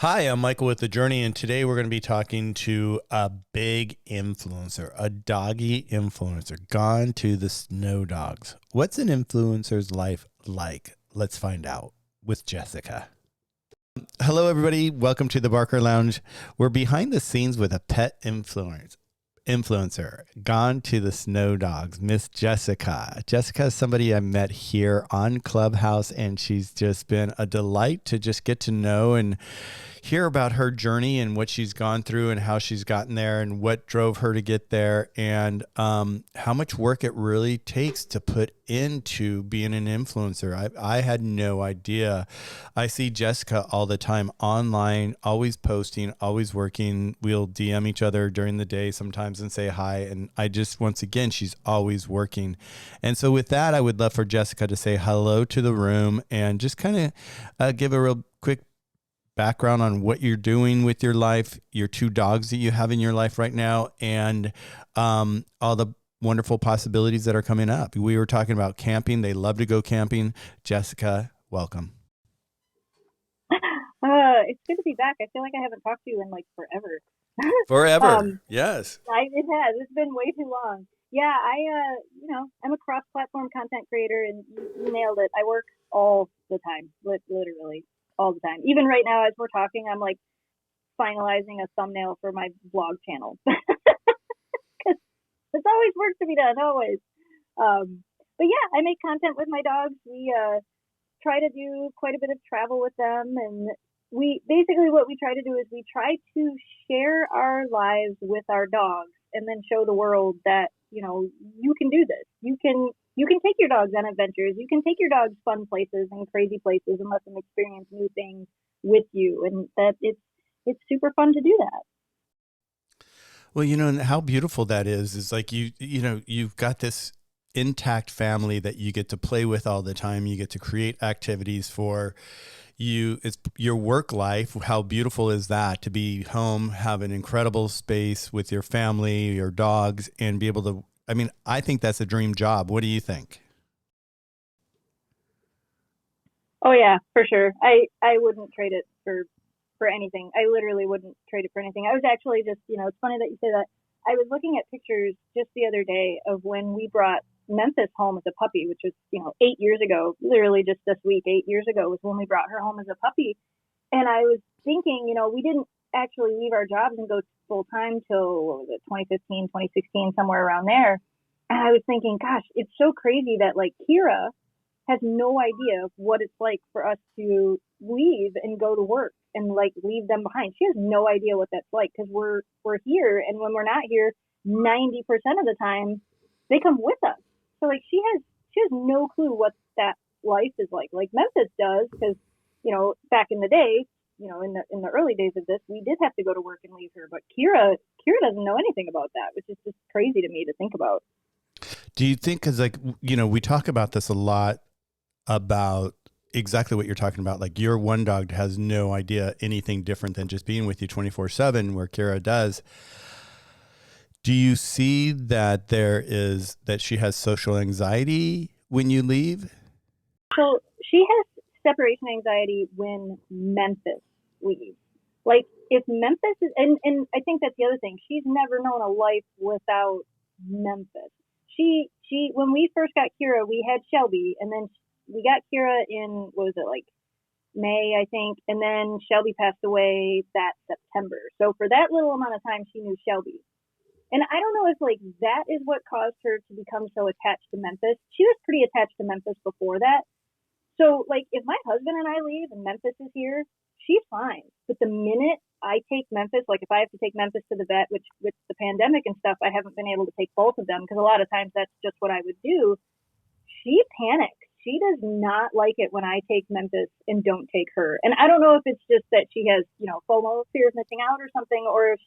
Hi, I'm Michael with The Journey, and today we're going to be talking to a big influencer, a doggy influencer, gone to the snow dogs. What's an influencer's life like? Let's find out with Jessica. Hello, everybody. Welcome to the Barker Lounge. We're behind the scenes with a pet influencer, gone to the snow dogs, Miss Jessica. Jessica is somebody I met here on Clubhouse, and she's just been a delight to just get to know and hear about her journey and what she's gone through and how she's gotten there and what drove her to get there, and how much work it really takes to put into being an influencer. I had no idea. I see Jessica all the time online, always posting, always working. We'll DM each other during the day sometimes and say hi. And I just, once again, she's always working. And so with that, I would love for Jessica to say hello to the room and just kind of give a real quick background on what you're doing with your life, your two dogs that you have in your life right now, and all the wonderful possibilities that are coming up. We were talking about camping. They love to go camping. Jessica, welcome. It's good to be back. I feel like I haven't talked to you in like forever. Forever. Yes. It has. It's been way too long. Yeah, I'm a cross-platform content creator, and you nailed it. I work all the time, literally all the time. Even right now, as we're talking, I'm like finalizing a thumbnail for my blog channel. Because there's always work to be done, always. But yeah, I make content with my dogs. We try to do quite a bit of travel with them, and what we try to do is we try to share our lives with our dogs and then show the world that, you can do this. You can take your dogs on adventures. You can take your dogs fun places and crazy places and let them experience new things with you, and that it's super fun to do that. Well, and how beautiful that is like you've got this intact family that you get to play with all the time. You get to create activities for you. It's your work life. How beautiful is that to be home, have an incredible space with your family, your dogs, and be able to, I think that's a dream job. What do you think? Oh yeah, for sure. I wouldn't trade it for anything. I literally wouldn't trade it for anything. I was actually just, it's funny that you say that. I was looking at pictures just the other day of when we brought Memphis home as a puppy, which was, 8 years ago, literally just this week, 8 years ago was when we brought her home as a puppy. And I was thinking, we didn't actually leave our jobs and go full time till, what was it, 2015, 2016, somewhere around there. And I was thinking, gosh, it's so crazy that like Kira has no idea what it's like for us to leave and go to work and like leave them behind. She has no idea what that's like because we're here, and when we're not here, 90% of the time they come with us. So like she has no clue what that life is like. Like Memphis does, because back in the day, in the early days of this, we did have to go to work and leave her. But Kira doesn't know anything about that, which is just crazy to me to think about. Do you think, because we talk about this a lot, about exactly what you're talking about. Like your one dog has no idea anything different than just being with you 24/7, where Kira does. Do you see that that she has social anxiety when you leave? So she has separation anxiety when Memphis leaves. Like if Memphis is, and I think that's the other thing. She's never known a life without Memphis. She when we first got Kira, we had Shelby, and then we got Kira in, what was it, like May, I think, and then Shelby passed away that September. So for that little amount of time, she knew Shelby. And I don't know if like that is what caused her to become so attached to Memphis. She was pretty attached to Memphis before that. So like if my husband and I leave and Memphis is here, she's fine. But the minute I take Memphis, like if I have to take Memphis to the vet, which with the pandemic and stuff, I haven't been able to take both of them because a lot of times that's just what I would do. She panics. She does not like it when I take Memphis and don't take her. And I don't know if it's just that she has, FOMO, fear of missing out or something, or if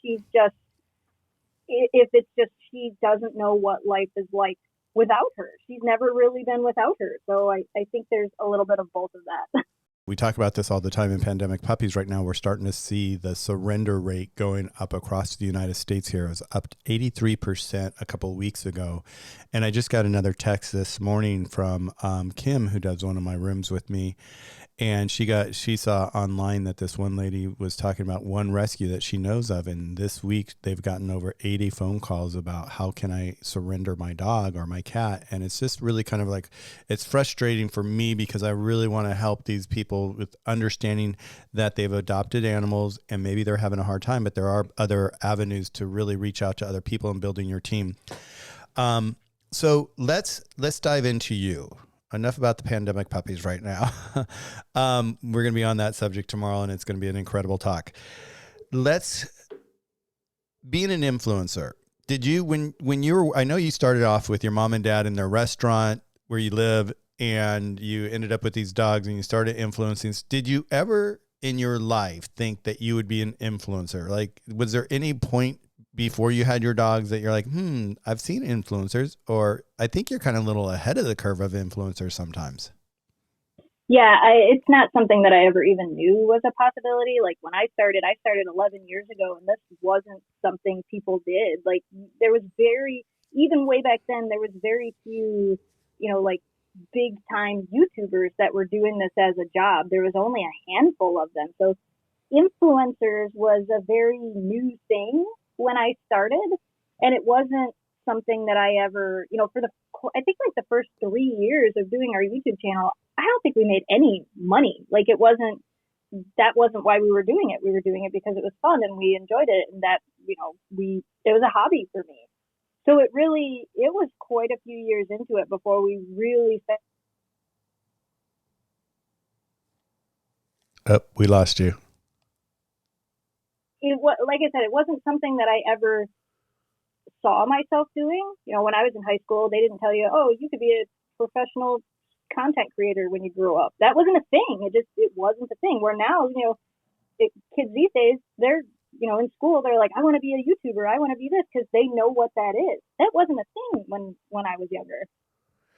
it's just she doesn't know what life is like without her. She's never really been without her. So I think there's a little bit of both of that. We talk about this all the time in pandemic puppies. Right now, we're starting to see the surrender rate going up across the United States here. It was up to 83% a couple of weeks ago. And I just got another text this morning from Kim, who does one of my rooms with me. And she saw online that this one lady was talking about one rescue that she knows of. And this week they've gotten over 80 phone calls about how can I surrender my dog or my cat. And it's just really kind of like, it's frustrating for me because I really want to help these people with understanding that they've adopted animals and maybe they're having a hard time, but there are other avenues to really reach out to other people and building your team. So let's dive into you. Enough about the pandemic puppies right now. We're going to be on that subject tomorrow, and it's going to be an incredible talk. Being an influencer, did you, when you were, I know you started off with your mom and dad in their restaurant where you live, and you ended up with these dogs and you started influencing. Did you ever in your life think that you would be an influencer? Like, was there any point before you had your dogs that you're like, I've seen influencers, or I think you're kind of a little ahead of the curve of influencers sometimes? Yeah, it's not something that I ever even knew was a possibility. Like when I started 11 years ago, and this wasn't something people did. Like there was even way back then, there was very few, like big time YouTubers that were doing this as a job. There was only a handful of them. So influencers was a very new thing when I started, and it wasn't something that I ever, I think like the first 3 years of doing our YouTube channel, I don't think we made any money. Like that wasn't why we were doing it. We were doing it because it was fun and we enjoyed it, and that, it was a hobby for me. So it was quite a few years into it before we really We lost you. Like I said, it wasn't something that I ever saw myself doing. When I was in high school, they didn't tell you, oh, you could be a professional content creator when you grew up. That wasn't a thing. It wasn't a thing. Where now, kids these days, they're, in school, they're like, I want to be a YouTuber. I want to be this, because they know what that is. That wasn't a thing when I was younger.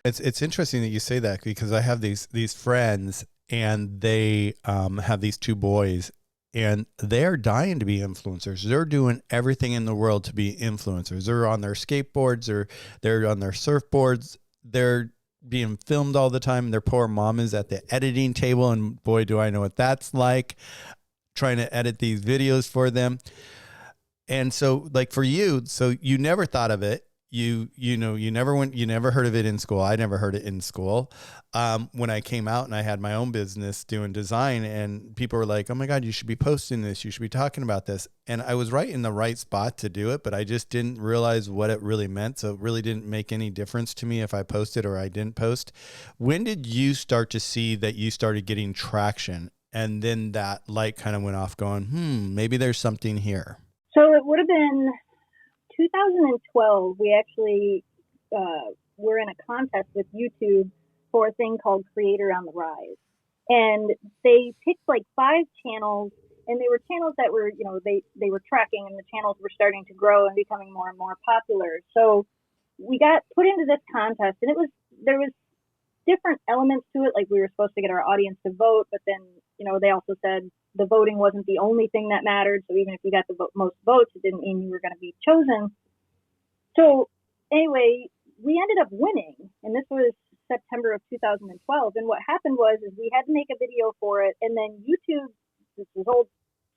It's interesting that you say that, because I have these friends, and they have these two boys, and they're dying to be influencers. They're doing everything in the world to be influencers. They're on their skateboards, or they're on their surfboards. They're being filmed all the time. Their poor mom is at the editing table, and boy, do I know what that's like, trying to edit these videos for them. And so, like for you, so you never thought of it. You never heard of it in school. I never heard it in school. When I came out and I had my own business doing design, and people were like, oh my God, you should be posting this. You should be talking about this. And I was right in the right spot to do it, but I just didn't realize what it really meant. So it really didn't make any difference to me if I posted or I didn't post. When did you start to see that you started getting traction? And then that light kind of went off going, maybe there's something here. So it would have been 2012. We actually were in a contest with YouTube for a thing called Creator on the Rise. And they picked like 5 channels, and they were channels that were, they were tracking, and the channels were starting to grow and becoming more and more popular. So we got put into this contest, and there was different elements to it. Like we were supposed to get our audience to vote, but then, they also said the voting wasn't the only thing that mattered. So even if you got the most votes, it didn't mean you were going to be chosen. So anyway, we ended up winning, and this was September of 2012. And what happened is we had to make a video for it, and then YouTube, this was old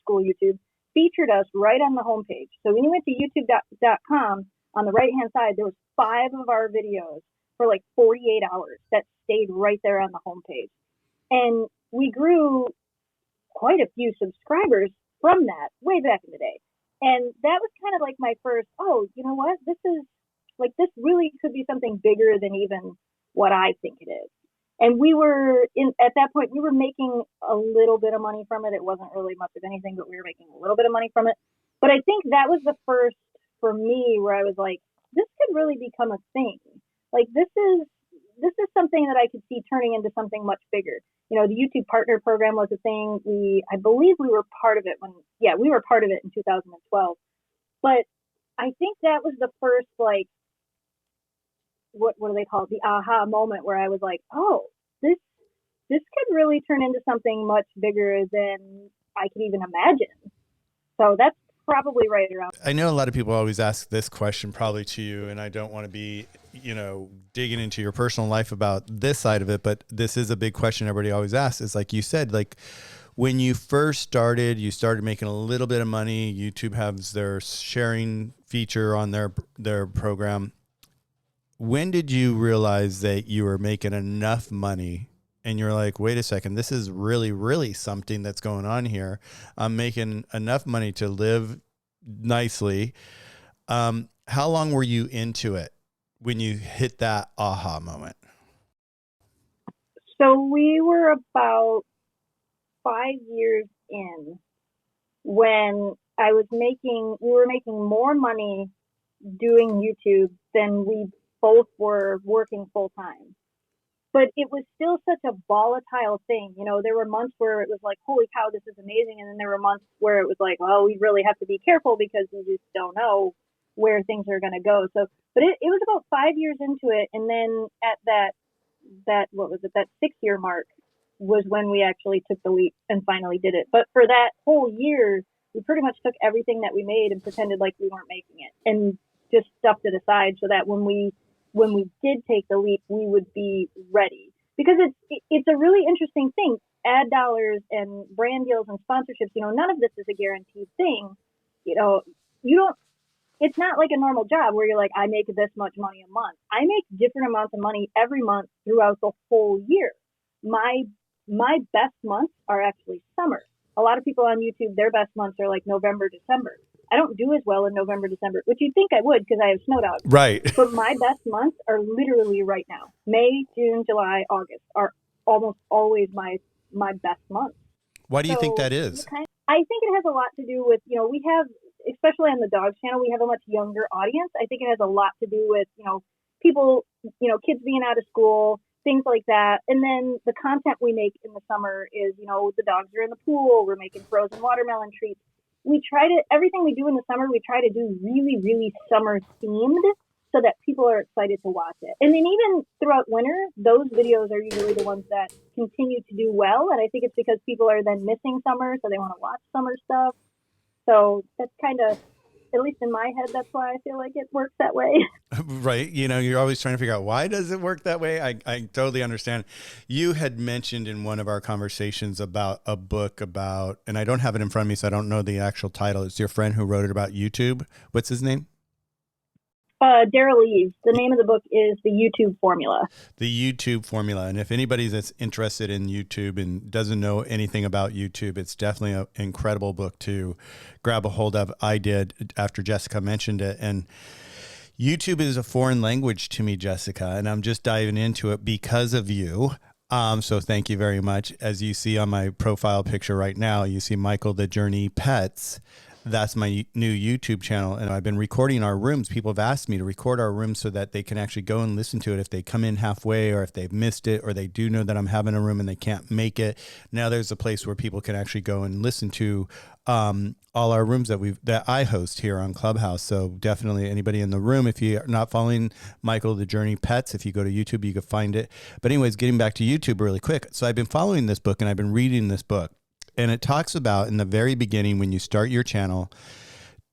school YouTube, featured us right on the homepage. So when you went to youtube.com, on the right-hand side, there was 5 of our videos for like 48 hours that stayed right there on the homepage. And we grew quite a few subscribers from that way back in the day. And that was kind of like my first, you know what? This really could be something bigger than even what I think it is. And at that point, we were making a little bit of money from it. It wasn't really much of anything, but we were making a little bit of money from it. But I think that was the first for me where I was like, this could really become a thing. Like this is something that I could see turning into something much bigger. The YouTube partner program was a thing. I believe we were part of it we were part of it in 2012. But I think that was the first, like, what do they call it? The aha moment where I was like, oh, this could really turn into something much bigger than I could even imagine. So that's probably right around. I know a lot of people always ask this question probably to you, and I don't want to be digging into your personal life about this side of it, but this is a big question everybody always asks. Is like you said, like when you first started, you started making a little bit of money. YouTube has their sharing feature on their program. When did you realize that you were making enough money and you're like, wait a second, this is really, really something that's going on here. I'm making enough money to live nicely. How long were you into it when you hit that aha moment? So we were about 5 years in when we were making more money doing YouTube than we both were working full time. But it was still such a volatile thing. There were months where it was like, holy cow, this is amazing. And then there were months where it was like, well, we really have to be careful because we just don't know where things are going to go. So, but it was about 5 years into it. And then at that 6 year mark was when we actually took the leap and finally did it. But for that whole year, we pretty much took everything that we made and pretended like we weren't making it and just stuffed it aside so that when we did take the leap, we would be ready. Because it's a really interesting thing. Ad dollars and brand deals and sponsorships, none of this is a guaranteed thing. You don't, it's not like a normal job where you're like, I make this much money a month. I make different amounts of money every month throughout the whole year. My best months are actually summer. A lot of people on YouTube, their best months are like November, December. I don't do as well in November, December, which you'd think I would because I have snow dogs. Right. But my best months are literally right now. May, June, July, August are almost always my best months. Why do you think that is? I think it has a lot to do with, we have, especially on the Dogs channel, we have a much younger audience. I think it has a lot to do with, people, kids being out of school, things like that. And then the content we make in the summer is, the dogs are in the pool. We're making frozen watermelon treats. Everything we do in the summer, we try to do really, really summer themed so that people are excited to watch it. And then even throughout winter, those videos are usually the ones that continue to do well. And I think it's because people are then missing summer, so they want to watch summer stuff. So that's kind of, at least in my head, that's why I feel like it works that way. Right. You're always trying to figure out why does it work that way? I totally understand. You had mentioned in one of our conversations about a book about, and I don't have it in front of me, so I don't know the actual title. It's your friend who wrote it about YouTube. What's his name? Daryl Eves. The name of the book is The YouTube Formula. The YouTube Formula. And if anybody that's interested in YouTube and doesn't know anything about YouTube, it's definitely an incredible book to grab a hold of. I did after Jessica mentioned it. And YouTube is a foreign language to me, Jessica, and I'm just diving into it because of you. So thank you very much. As you see on my profile picture right now, you see Michael the Journey Pets. That's my new YouTube channel. And I've been recording our rooms. People have asked me to record our rooms so that they can actually go and listen to it if they come in halfway or if they've missed it or they do know that I'm having a room and they can't make it. Now there's a place where people can actually go and listen to all our rooms that I host here on Clubhouse. So definitely anybody in the room, if you're not following Michael the Journey Pets, if you go to YouTube, you can find it. But anyways, getting back to YouTube really quick. So I've been following this book and I've been reading this book. And it talks about in the very beginning, when you start your channel,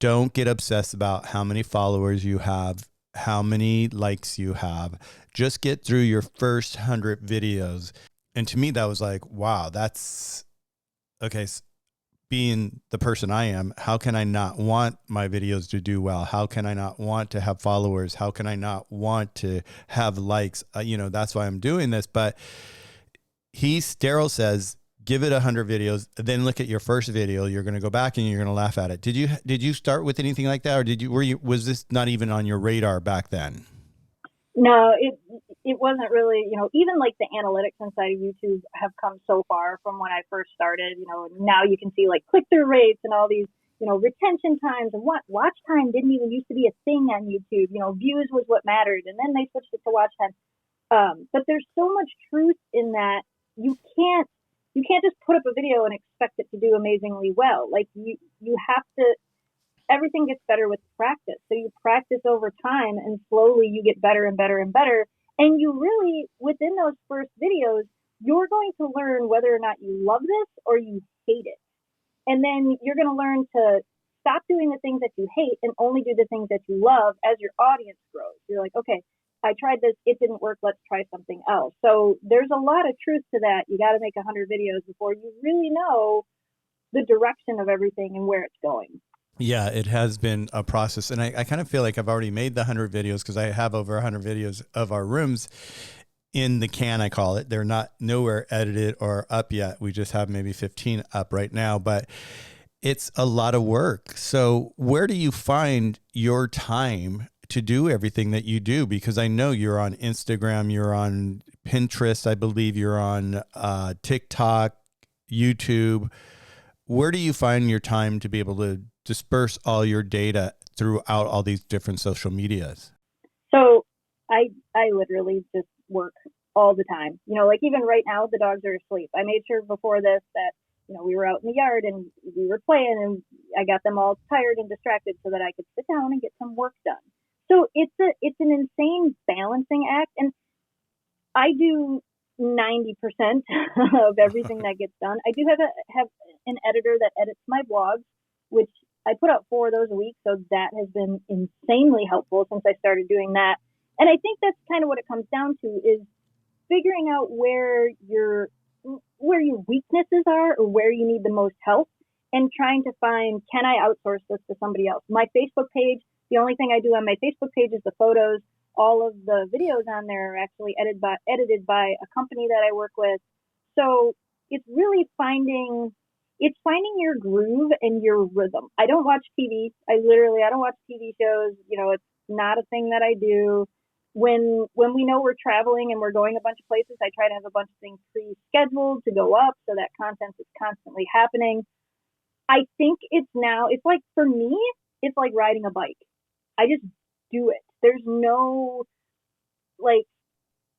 don't get obsessed about how many followers you have, how many likes you have. Just get through your first 100 videos. And to me, that was like, wow, that's okay. Being the person I am, how can I not want my videos to do well? How can I not want to have followers? How can I not want to have likes? That's why I'm doing this. But Daryl says, give it 100 videos, then look at your first video. You're going to go back and you're going to laugh at it. Did you start with anything like that, or was this not even on your radar back then? No, it wasn't really, even like the analytics inside of YouTube have come so far from when I first started, now you can see like click-through rates and all these, retention times and watch time didn't even used to be a thing on YouTube. Views was what mattered. And then they switched it to watch time. But there's so much truth in that. You can't just put up a video and expect it to do amazingly well. Like you have to, everything gets better with practice. So you practice over time and slowly you get better and better and better. And you really, within those first videos, you're going to learn whether or not you love this or you hate it. And then you're going to learn to stop doing the things that you hate and only do the things that you love as your audience grows. You're like, okay, I tried this, it didn't work, let's try something else. So there's a lot of truth to that. You got to make 100 videos before you really know the direction of everything and where it's going. Yeah, it has been a process. And I kind of feel like I've already made the 100 videos because I have over 100 videos of our rooms in the can, I call it. They're not nowhere edited or up yet. We just have maybe 15 up right now, but it's a lot of work. So where do you find your time to do everything that you do? Because I know you're on Instagram, you're on Pinterest, I believe you're on TikTok, YouTube. Where do you find your time to be able to disperse all your data throughout all these different social medias? So I literally just work all the time. Like even right now, the dogs are asleep. I made sure before this that, we were out in the yard and we were playing and I got them all tired and distracted so that I could sit down and get some work done. So it's an insane balancing act. And I do 90% of everything that gets done. I do have an editor that edits my blogs, which I put out 4 of those a week. So that has been insanely helpful since I started doing that. And I think that's kind of what it comes down to is figuring out where your weaknesses are or where you need the most help and trying to find, can I outsource this to somebody else? My Facebook page, the only thing I do on my Facebook page is the photos. All of the videos on there are actually edited by a company that I work with. So it's really finding your groove and your rhythm. I don't watch TV. I don't watch TV shows. It's not a thing that I do. When we know we're traveling and we're going a bunch of places, I try to have a bunch of things pre-scheduled to go up so that content is constantly happening. I think it's like, for me, it's like riding a bike. I just do it. There's no, like,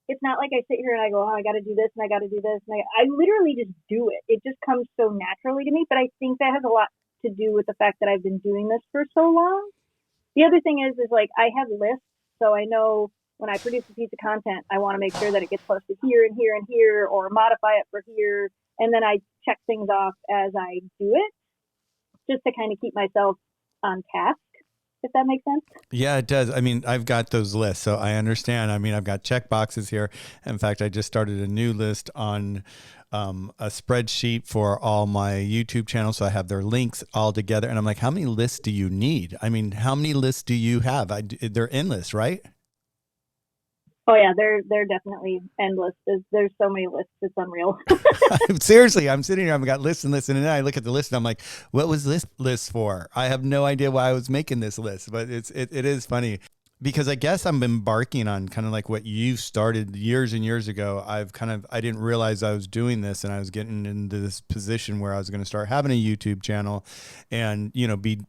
it's not like I sit here and I go, oh, I got to do this and I got to do this. And I literally just do it. It just comes so naturally to me. But I think that has a lot to do with the fact that I've been doing this for so long. The other thing is like I have lists. So I know when I produce a piece of content, I want to make sure that it gets posted here and here and here or modify it for here. And then I check things off as I do it just to kind of keep myself on task, if that makes sense. Yeah, it does. I mean, I've got those lists, so I understand. I mean, I've got check boxes here. In fact, I just started a new list on a spreadsheet for all my YouTube channels. So I have their links all together. And I'm like, how many lists do you need? I mean, how many lists do you have? They're endless, right? Oh yeah, they're definitely endless. There's so many lists, it's unreal. Seriously, I'm sitting here, I've got lists and lists, and then I look at the list and I'm like, what was this list for? I have no idea why I was making this list, but it is funny. Because I guess I'm embarking on kind of like what you started years and years ago. I didn't realize I was doing this, and I was getting into this position where I was going to start having a YouTube channel and,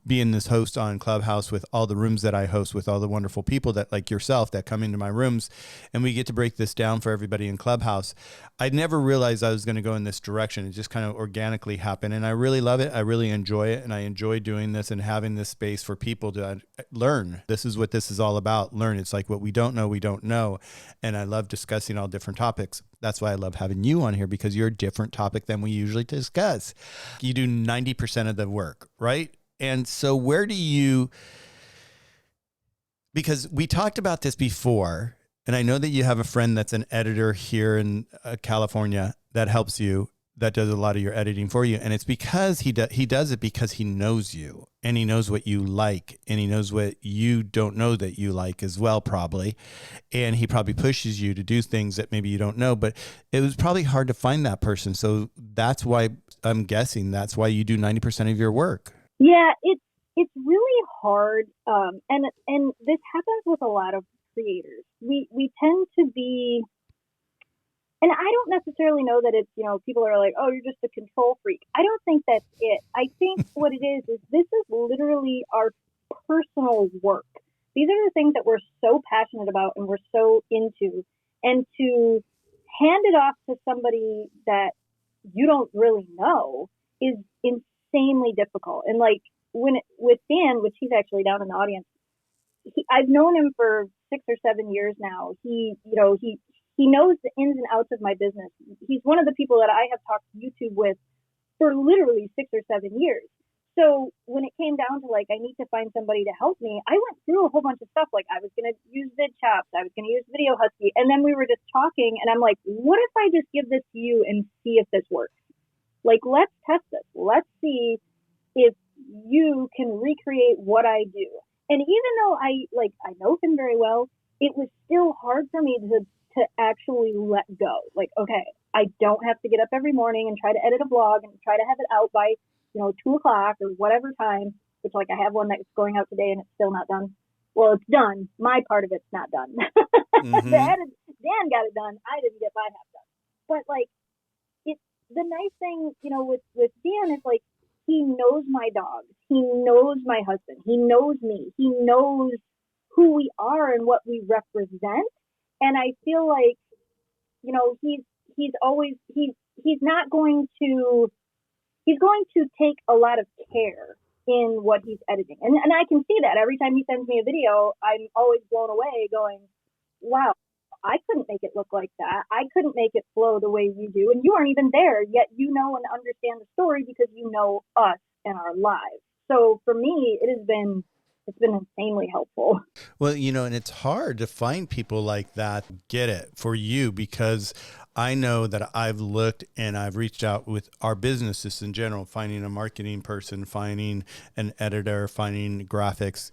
being this host on Clubhouse with all the rooms that I host with all the wonderful people that like yourself that come into my rooms, and we get to break this down for everybody in Clubhouse. I never realized I was going to go in this direction. It just kind of organically happened, and I really love it. I really enjoy it, and I enjoy doing this and having this space for people to learn. This is what this is all about. Learn. It's like what we don't know. And I love discussing all different topics. That's why I love having you on here, because you're a different topic than we usually discuss. You do 90% of the work, right? And so because we talked about this before, and I know that you have a friend that's an editor here in California that helps you, that does a lot of your editing for you. And it's because he does it because he knows you, and he knows what you like, and he knows what you don't know that you like as well, probably. And he probably pushes you to do things that maybe you don't know, but it was probably hard to find that person. So that's why I'm guessing that's why you do 90% of your work. Yeah, it's really hard. And this happens with a lot of creators. We tend to be, and I don't necessarily know that it's, people are like, oh, you're just a control freak. I don't think that's it. I think what it is this is literally our personal work. These are the things that we're so passionate about and we're so into. And to hand it off to somebody that you don't really know is insanely difficult. And like with Dan, which he's actually down in the audience, I've known him for 6 or 7 years now. He knows the ins and outs of my business. He's one of the people that I have talked YouTube with for literally 6 or 7 years. So when it came down to like, I need to find somebody to help me, I went through a whole bunch of stuff. Like I was going to use VidChops, I was going to use Video Husky. And then we were just talking and I'm like, what if I just give this to you and see if this works? Like, let's test this. Let's see if you can recreate what I do. And even though I know him very well, it was still hard for me to actually let go. Like, okay, I don't have to get up every morning and try to edit a vlog and try to have it out by, 2:00 or whatever time, which like I have one that's going out today and it's still not done. Well, it's done. My part of it's not done. Mm-hmm. Dan got it done. I didn't get my half done. But like, it's the nice thing, with Dan is like, he knows my dogs. He knows my husband. He knows me. He knows who we are and what we represent. And I feel like, he's always, he's not going to, he's going to take a lot of care in what he's editing. And I can see that every time he sends me a video, I'm always blown away going, wow, I couldn't make it look like that. I couldn't make it flow the way you do. And you aren't even there, yet you know and understand the story because you know us and our lives. So for me, it's been insanely helpful. Well, and it's hard to find people like that get it for you, because I know that I've looked and I've reached out with our businesses in general, finding a marketing person, finding an editor, finding graphics,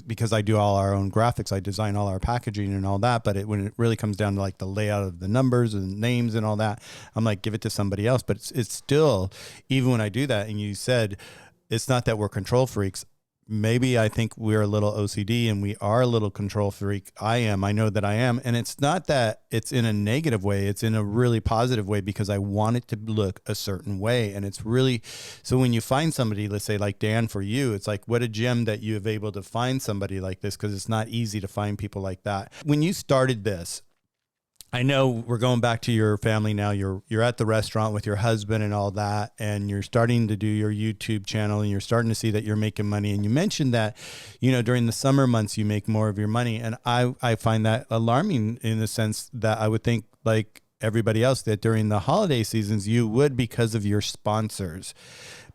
because I do all our own graphics. I design all our packaging and all that. But when it really comes down to like the layout of the numbers and names and all that, I'm like, give it to somebody else. But it's still, even when I do that, and you said, it's not that we're control freaks. Maybe I think we're a little OCD and we are a little control freak. I know that I am. And it's not that it's in a negative way. It's in a really positive way, because I want it to look a certain way. And it's really, so when you find somebody, let's say like Dan, for you, it's like, what a gem that you have able to find somebody like this, because it's not easy to find people like that. When you started this, I know we're going back to your family now. You're at the restaurant with your husband and all that, and you're starting to do your YouTube channel, and you're starting to see that you're making money. And you mentioned that, during the summer months, you make more of your money. And I find that alarming, in the sense that I would think, like everybody else, that during the holiday seasons, you would, because of your sponsors.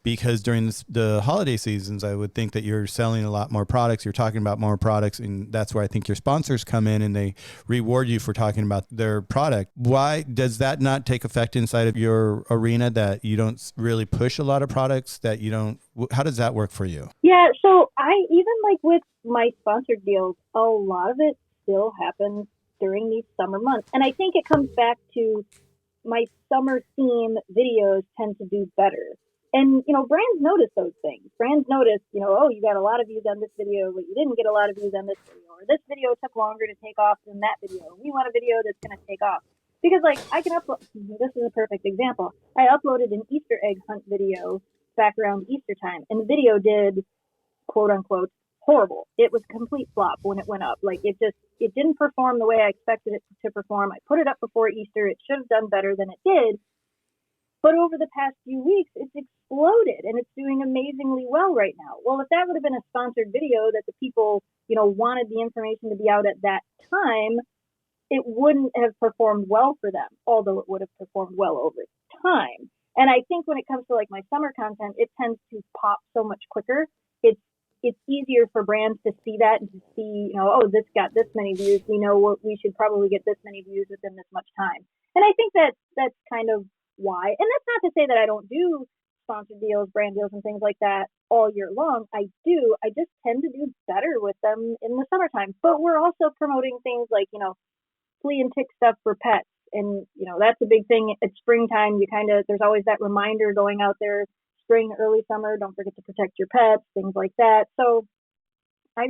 Because during the holiday seasons, I would think that you're selling a lot more products. You're talking about more products. And that's where I think your sponsors come in and they reward you for talking about their product. Why does that not take effect inside of your arena, that you don't really push a lot of products, how does that work for you? Yeah. So even like with my sponsored deals, a lot of it still happens during these summer months. And I think it comes back to my summer theme videos tend to do better. And, brands notice those things. Brands notice, oh, you got a lot of views on this video, but you didn't get a lot of views on this video. Or this video took longer to take off than that video. We want a video that's going to take off. Because, like, I can upload, this is a perfect example. I uploaded an Easter egg hunt video back around Easter time. And the video did, quote unquote, horrible. It was a complete flop when it went up. Like, it didn't perform the way I expected it to perform. I put it up before Easter. It should have done better than it did. But over the past few weeks, it's exploded and it's doing amazingly well right now. Well, if that would have been a sponsored video that the people, wanted the information to be out at that time, it wouldn't have performed well for them, although it would have performed well over time. And I think when it comes to like my summer content, it tends to pop so much quicker. It's easier for brands to see that and to see, oh, this got this many views. We know we should probably get this many views within this much time. And I think that's kind of why. And that's not to say that I don't do sponsored deals, brand deals, and things like that all year long. I do. I just tend to do better with them in the summertime. But we're also promoting things like, flea and tick stuff for pets. And, that's a big thing. It's springtime. There's always that reminder going out there, spring, early summer, don't forget to protect your pets, things like that. So my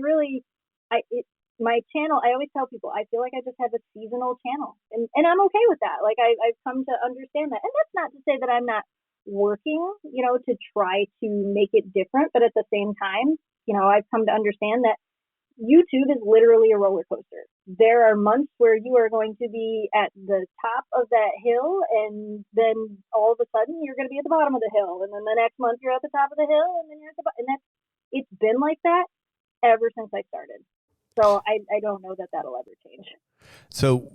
channel, I always tell people, I feel like I just have a seasonal channel, and I'm okay with that. Like I've come to understand that. And that's not to say that I'm not working, to try to make it different. But at the same time, I've come to understand that YouTube is literally a roller coaster. There are months where you are going to be at the top of that hill, and then all of a sudden you're going to be at the bottom of the hill. And then the next month you're at the top of the hill, and then you're at the bottom. And it's been like that ever since I started. So I don't know that that'll ever change. So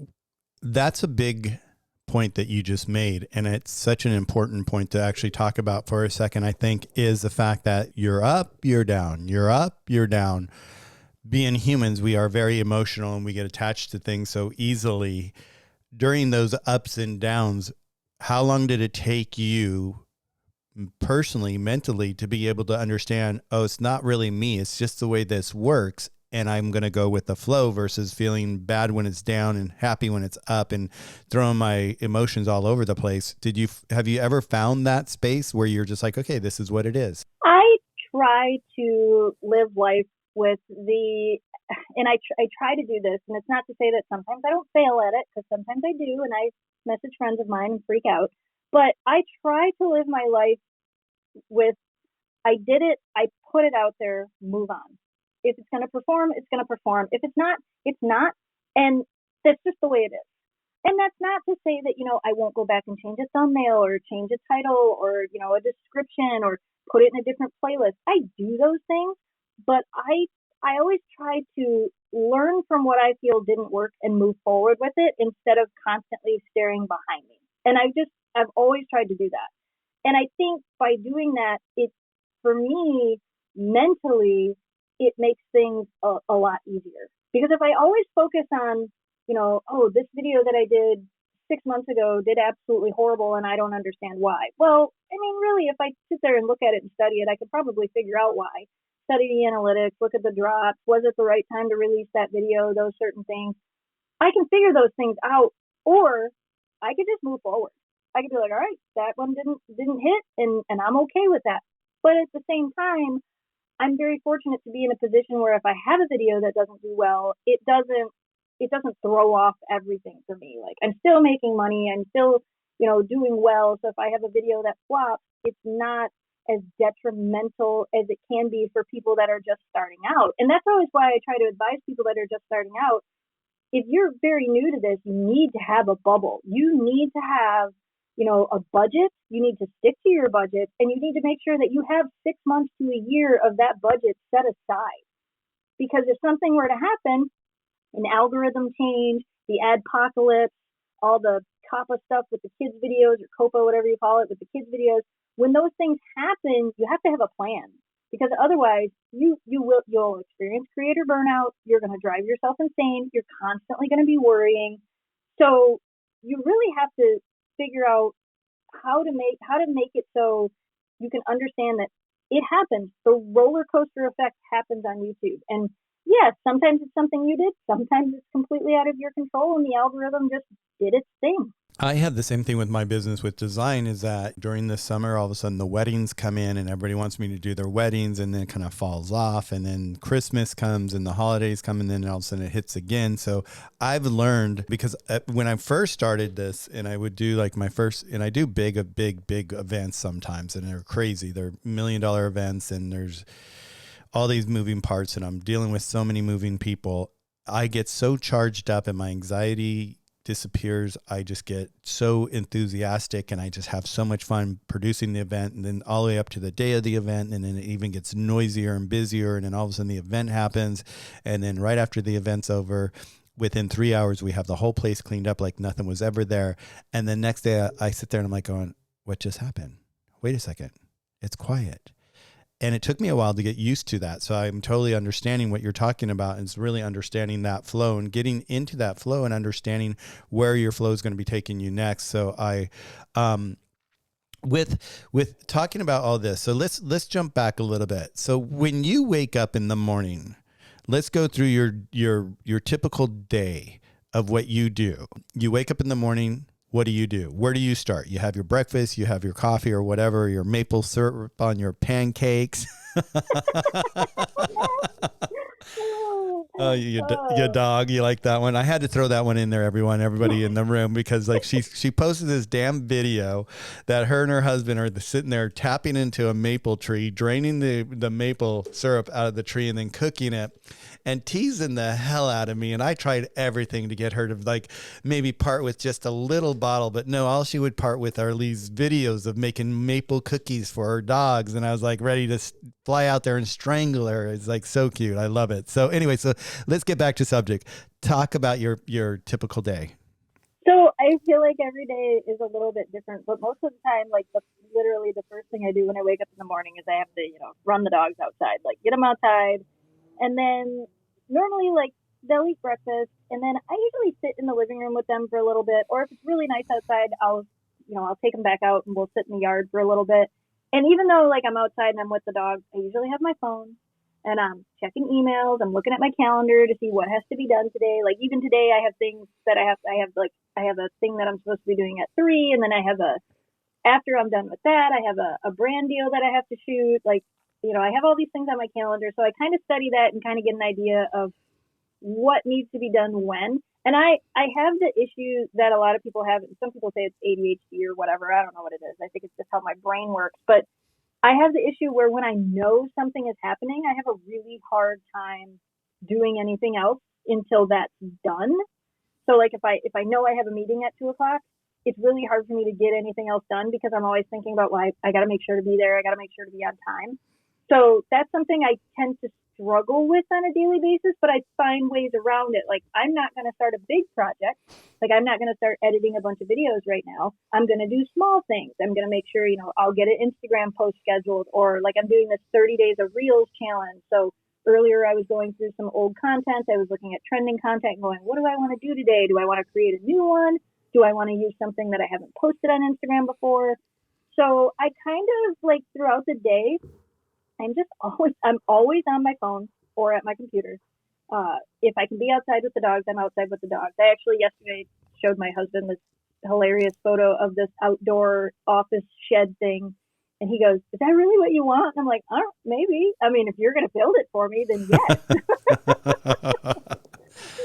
that's a big point that you just made, and it's such an important point to actually talk about for a second, I think, is the fact that you're up, you're down, you're up, you're down. Being humans, we are very emotional and we get attached to things so easily. During those ups and downs, how long did it take you personally, mentally, to be able to understand, oh, it's not really me, it's just the way this works, and I'm going to go with the flow versus feeling bad when it's down and happy when it's up and throwing my emotions all over the place? Have you ever found that space where you're just like, okay, this is what it is? I try to live life with and I try to do this, and it's not to say that sometimes I don't fail at it, because sometimes I do, and I message friends of mine and freak out, but I try to live my life with, I did it, I put it out there, move on. If it's going to perform, it's going to perform. If it's not, it's not. And that's just the way it is. And that's not to say that, I won't go back and change a thumbnail or change a title or, a description or put it in a different playlist. I do those things, but I always try to learn from what I feel didn't work and move forward with it instead of constantly staring behind me. And I've always tried to do that. And I think by doing that, for me, mentally, it makes things a lot easier. Because if I always focus on, oh, this video that I did 6 months ago did absolutely horrible and I don't understand why. Well, I mean, really, if I sit there and look at it and study it, I could probably figure out why. Study the analytics, look at the drops. Was it the right time to release that video? Those certain things. I can figure those things out, or I could just move forward. I could be like, all right, that one didn't hit, and I'm okay with that. But at the same time, I'm very fortunate to be in a position where if I have a video that doesn't do well, it doesn't throw off everything for me. Like, I'm still making money, I'm still, doing well. So if I have a video that flops, it's not as detrimental as it can be for people that are just starting out. And that's always why I try to advise people that are just starting out. If you're very new to this, you need to have a bubble. You need to have, a budget. You need to stick to your budget, and you need to make sure that you have 6 months to a year of that budget set aside. Because if something were to happen, an algorithm change, the adpocalypse, all the COPPA stuff with the kids videos, or COPA, whatever you call it, with the kids videos, when those things happen, you have to have a plan, because otherwise you'll experience creator burnout. You're going to drive yourself insane. You're constantly going to be worrying. So you really have to figure out how to make it so you can understand that it happens. The roller coaster effect happens on YouTube. And yes, sometimes it's something you did. Sometimes it's completely out of your control, and the algorithm just did its thing. I had the same thing with my business with design, is that during the summer, all of a sudden the weddings come in and everybody wants me to do their weddings, and then it kind of falls off, and then Christmas comes and the holidays come, and then all of a sudden it hits again. So I've learned, because when I first started this, and I would do like and I do big events sometimes, and they're crazy. They're $1 million events, and there's all these moving parts, and I'm dealing with so many moving people. I get so charged up and my anxiety disappears. I just get so enthusiastic, and I just have so much fun producing the event, and then all the way up to the day of the event, and then it even gets noisier and busier, and then all of a sudden the event happens, and then right after the event's over, within 3 hours we have the whole place cleaned up like nothing was ever there. And the next day I sit there and I'm like going, what just happened? Wait a second, it's quiet. And it took me a while to get used to that. So I'm totally understanding what you're talking about. And it's really understanding that flow and getting into that flow and understanding where your flow is going to be taking you next. So with talking about all this, so let's jump back a little bit. So when you wake up in the morning, let's go through your typical day of what you do. You wake up in the morning. What do you do? Where do you start? You have your breakfast, you have your coffee or whatever, your maple syrup on your pancakes. Oh, your dog, you like that one? I had to throw that one in there, everybody in the room, because like she posted this damn video that her and her husband are sitting there tapping into a maple tree, draining the maple syrup out of the tree, and then cooking it and teasing the hell out of me. And I tried everything to get her to like maybe part with just a little bottle, but no, all she would part with are these videos of making maple cookies for her dogs. And I was like ready to fly out there and strangle her. It's like so cute. I love it. So anyway, so let's get back to subject. Talk about your typical day. So I I feel like every day is a little bit different, but most of the time, like literally the first thing I do when I wake up in the morning is I have to, run the dogs outside, like get them outside, and then normally like they'll eat breakfast, and then I usually sit in the living room with them for a little bit, or if it's really nice outside, I'll take them back out and we'll sit in the yard for a little bit. And even though like I'm outside and I'm with the dogs, I usually have my phone and I'm checking emails. I'm looking at my calendar to see what has to be done today. Like even today, I have things that I have a thing that I'm supposed to be doing at 3, and then after I'm done with that, I have a brand deal that I have to shoot. Like, I have all these things on my calendar, so I kind of study that and kind of get an idea of what needs to be done when. And I have the issue that a lot of people have. Some people say it's ADHD or whatever. I don't know what it is. I think it's just how my brain works. But I have the issue where when I know something is happening, I have a really hard time doing anything else until that's done. So like if I know I have a meeting at 2:00, it's really hard for me to get anything else done because I'm always thinking about, well, I got to make sure to be there. I got to make sure to be on time. So that's something I tend to struggle with on a daily basis, but I find ways around it. Like I'm not going to start a big project. Like I'm not going to start editing a bunch of videos right now. I'm going to do small things. I'm going to make sure, I'll get an Instagram post scheduled, or like I'm doing this 30 days of Reels challenge. So earlier I was going through some old content. I was looking at trending content and going, what do I want to do today? Do I want to create a new one? Do I want to use something that I haven't posted on Instagram before? So I kind of like throughout the day, I'm always on my phone or at my computer. If I can be outside with the dogs, I'm outside with the dogs. I actually yesterday showed my husband this hilarious photo of this outdoor office shed thing. And he goes, is that really what you want? And I'm like, maybe. I mean, if you're going to build it for me, then yes.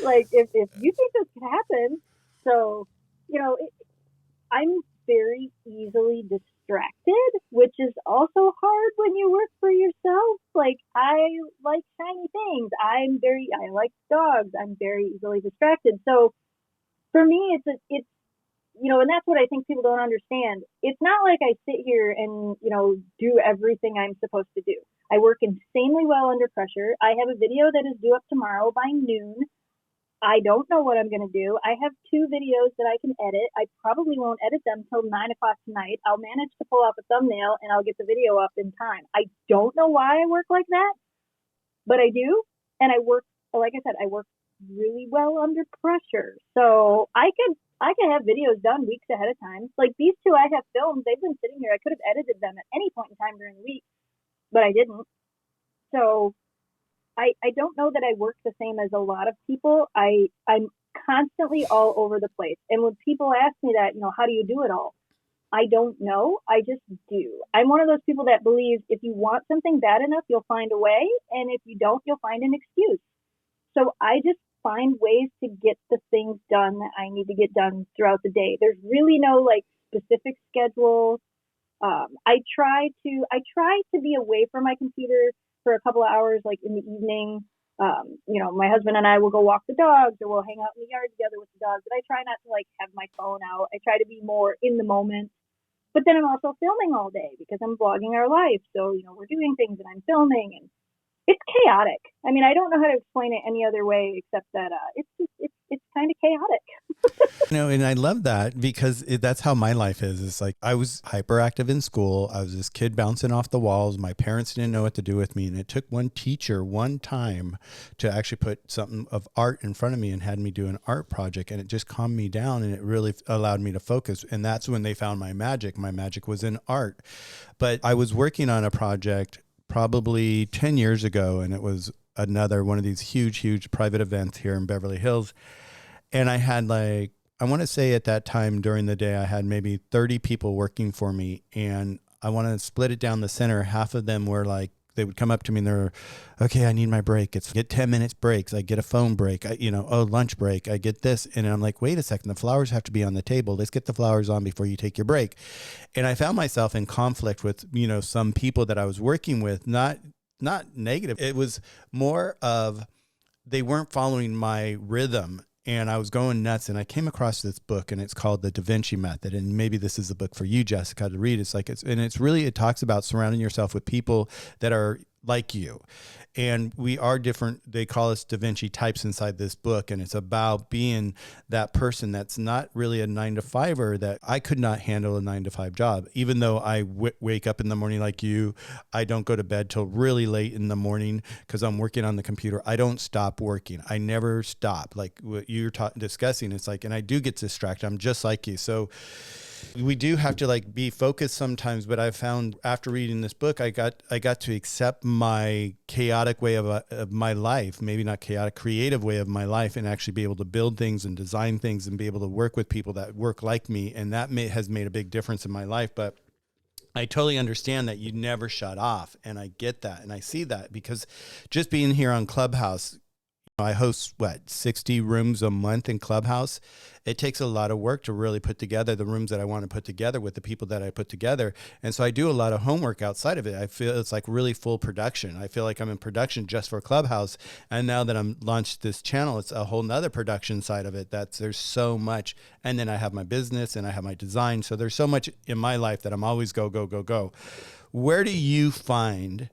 Like, if you think this could happen. So, I'm very easily distracted, which is also hard when you work for yourself. Like, I like shiny things. I like dogs. I'm very easily distracted. So for me, it's and that's what I think people don't understand. It's not like I sit here and, do everything I'm supposed to do. I work insanely well under pressure. I have a video that is due up tomorrow by noon. I don't know what I'm going to do. I have 2 videos that I can edit. I probably won't edit them till 9:00 tonight. I'll manage to pull off a thumbnail and I'll get the video up in time. I don't know why I work like that, but I do. And like I said, I work really well under pressure. So I could have videos done weeks ahead of time. Like these 2 I have filmed, they've been sitting here. I could have edited them at any point in time during the week, but I didn't. So I don't know that I work the same as a lot of people. I'm constantly all over the place. And when people ask me that, how do you do it all? I don't know. I just do. I'm one of those people that believes if you want something bad enough, you'll find a way. And if you don't, you'll find an excuse. So I just find ways to get the things done that I need to get done throughout the day. There's really no like specific schedule. I try to be away from my computer for a couple of hours, like in the evening. My husband and I will go walk the dogs, or we'll hang out in the yard together with the dogs. But I try not to like have my phone out. I try to be more in the moment. But then I'm also filming all day because I'm vlogging our life. So, we're doing things and I'm filming, and it's chaotic. I mean, I don't know how to explain it any other way except that it's kind of chaotic. And I love that because that's how my life is. It's like I was hyperactive in school. I was this kid bouncing off the walls. My parents didn't know what to do with me. And it took one teacher one time to actually put something of art in front of me and had me do an art project. And it just calmed me down, and it really allowed me to focus. And that's when they found my magic. My magic was in art. But I was working on a project probably 10 years ago, and it was another one of these huge private events here in Beverly Hills. And I had I want to say at that time during the day, I had maybe 30 people working for me, and I want to split it down the center. Half of them were like, they would come up to me and they're, okay, I need my break. It's get 10 minutes breaks. I get a phone break. Lunch break. I get this. And I'm like, wait a second, the flowers have to be on the table. Let's get the flowers on before you take your break. And I found myself in conflict with, some people that I was working with, not negative. It was more of, they weren't following my rhythm. And I was going nuts, and I came across this book, and it's called The Da Vinci Method. And maybe this is the book for you, Jessica, to read. It talks about surrounding yourself with people that are like you. And we are different. They call us Da Vinci types inside this book. And it's about being that person that's not really a 9 to 5er, that I could not handle a 9 to 5 job. Even though I wake up in the morning like you, I don't go to bed till really late in the morning because I'm working on the computer. I don't stop working. I never stop. Like what you're discussing, it's like, and I do get distracted. I'm just like you. So we do have to like be focused sometimes, but I found after reading this book, I got to accept my chaotic way of my life, maybe not chaotic, creative way of my life, and actually be able to build things and design things and be able to work with people that work like me. And that has made a big difference in my life. But I totally understand that you never shut off. And I get that. And I see that because just being here on Clubhouse, I host 60 rooms a month in Clubhouse. It takes a lot of work to really put together the rooms that I want to put together with the people that I put together. And so I do a lot of homework outside of it. I feel it's like really full production. I feel like I'm in production just for Clubhouse. And now that I'm launched this channel, it's a whole nother production side of it. There's so much. And then I have my business and I have my design. So there's so much in my life that I'm always go, go, go, go. Where do you find,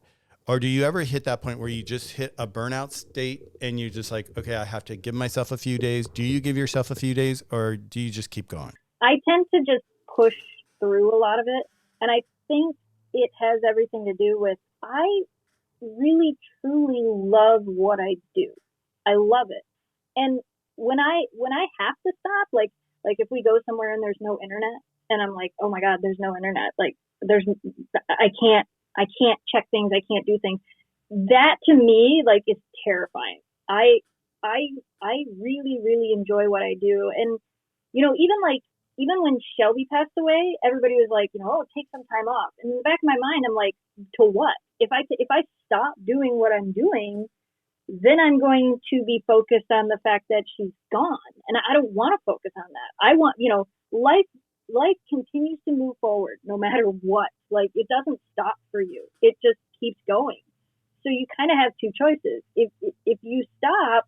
or do you ever hit that point where you just hit a burnout state and you're just like, okay, I have to give myself a few days? Do you give yourself a few days, or do you just keep going? I tend to just push through a lot of it. And I think it has everything to do with, I really, truly love what I do. I love it. And when I have to stop, like if we go somewhere and there's no internet and I'm like, oh my God, there's no internet. Like I can't check things. I can't do things. That to me, like, is terrifying. I really, really enjoy what I do. And, even when Shelby passed away, everybody was like, oh, take some time off. And in the back of my mind, I'm like, to what? If I stop doing what I'm doing, then I'm going to be focused on the fact that she's gone. And I don't want to focus on that. I want, life continues to move forward no matter what. Like, it doesn't stop for you. It just keeps going. So you kind of have two choices. If you stop,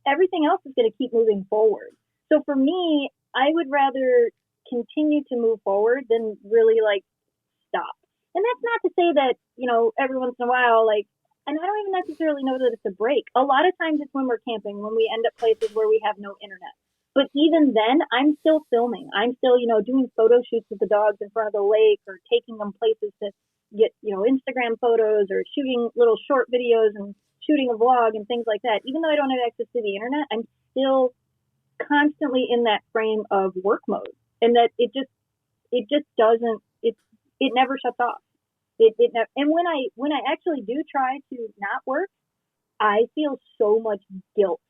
everything else is going to keep moving forward. So for me, I would rather continue to move forward than really like stop. And that's not to say that, every once in a while, like, and I don't even necessarily know that it's a break. A lot of times it's when we're camping, when we end up places where we have no internet. But even then, I'm still filming. I'm still, doing photo shoots with the dogs in front of the lake, or taking them places to get, Instagram photos, or shooting little short videos and shooting a vlog and things like that. Even though I don't have access to the internet, I'm still constantly in that frame of work mode, and that it just doesn't, it never shuts off. And when I actually do try to not work, I feel so much guilt.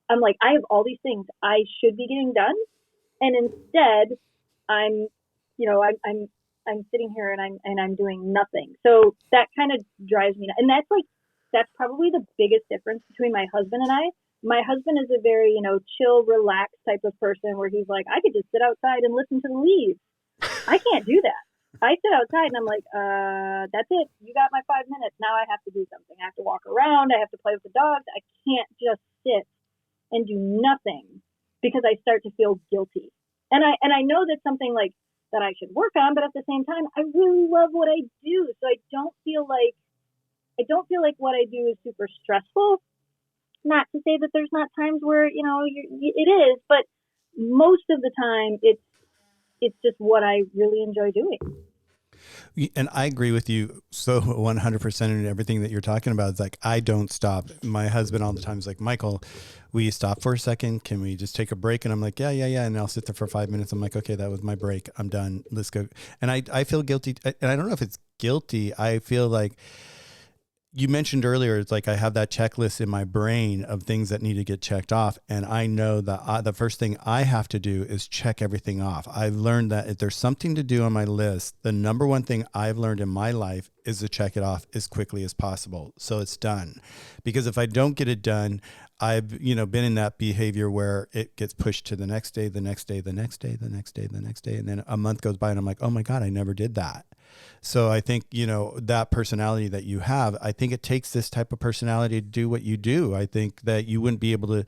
I'm like, I have all these things I should be getting done, and instead I'm sitting here and I'm doing nothing. So that kind of drives me. And that's probably the biggest difference between my husband and I. My husband is a very, chill, relaxed type of person where he's like, I could just sit outside and listen to the leaves. I can't do that. I sit outside and I'm like, that's it. You got my 5 minutes. Now I have to do something. I have to walk around. I have to play with the dogs. I can't just sit and do nothing, because I start to feel guilty. And I know that's something like that I should work on, but at the same time, I really love what I do. So I don't feel like what I do is super stressful. Not to say that there's not times where, it is, but most of the time it's just what I really enjoy doing. And I agree with you so 100% in everything that you're talking about. It's like, I don't stop. My husband all the time is like, Michael, will you stop for a second? Can we just take a break? And I'm like, yeah. And I'll sit there for 5 minutes. I'm like, okay, that was my break. I'm done. Let's go. And I feel guilty. And I don't know if it's guilty. I feel like, you mentioned earlier, it's like I have that checklist in my brain of things that need to get checked off. And I know that the first thing I have to do is check everything off. I've learned that if there's something to do on my list, the number one thing I've learned in my life is to check it off as quickly as possible, so it's done. Because if I don't get it done, I've been in that behavior where it gets pushed to the next day, the next day, the next day, the next day, the next day. And then a month goes by and I'm like, oh my God, I never did that. So I think, that personality that you have, I think it takes this type of personality to do what you do. I think that you wouldn't be able to,